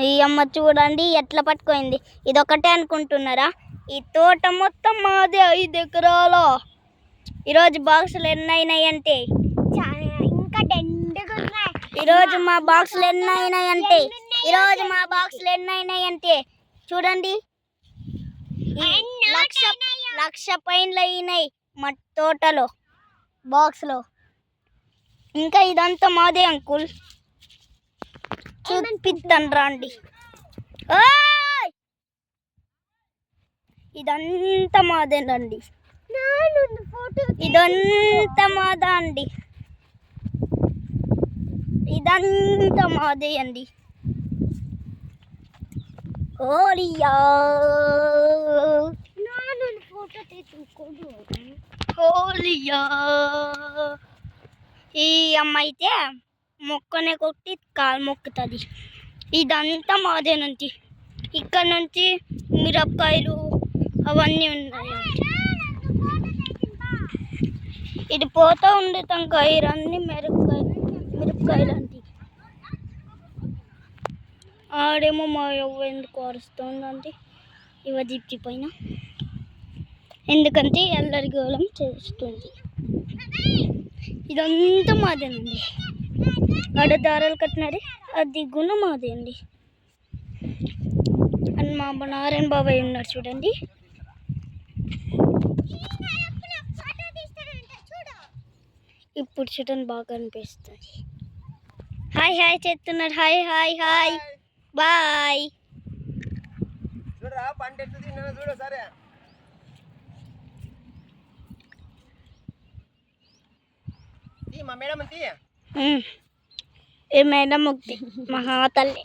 ఈ అమ్మ చూడండి ఎట్లా పట్టుకోయింది. ఇది ఒకటే అనుకుంటున్నారా? ఈ తోట మొత్తం మాదే 5 ఎకరాలు. ఈరోజు బాక్సులు ఎన్ని అయినాయంటే ఇంకా ఈరోజు మా బాక్సులు ఎన్ని అయినాయంటే చూడండి, లక్ష పైన్లు అయినాయి మా తోటలో బాక్స్లో. ఇంకా ఇదంతా మాదే అంకుల్, చూపిస్తాను రండి. ఇదంతా మాదేనండి, ఇదంతా మాదా అండి, ఇదంతా మాదే అండి. హోలియా హోలియా. ఈ అమ్మ అయితే మొక్కనే కొట్టి కాలు మొక్కుతుంది. ఇదంతా మాదేనండి. ఇక్కడ నుంచి మిరపకాయలు అవన్నీ ఉన్నాయి. ఇది పోతూ ఉండే టంకాయ అన్ని మిరపకాయలు అండి. ఆడేమో మా యవ్వ ఎందుకు అరుస్తుందండి ఇవ దిప్చి పైన, ఎందుకంటే ఎల్లరి గోళం చేస్తుంది. ఇదంతా మాదేనండి. ఆడ దారాలు కట్టినారే అది గుణ మాదే అండి. అని మా నారాయణ బాబాయ్ ఉన్నాడు చూడండి. ఇప్పుడు చూడండి బాగా అనిపిస్తుంది. హాయ్ హాయ్ చెప్తున్నారు. Hi hi hi bye. ఏ మేడం ముక్తి మహా తల్లి.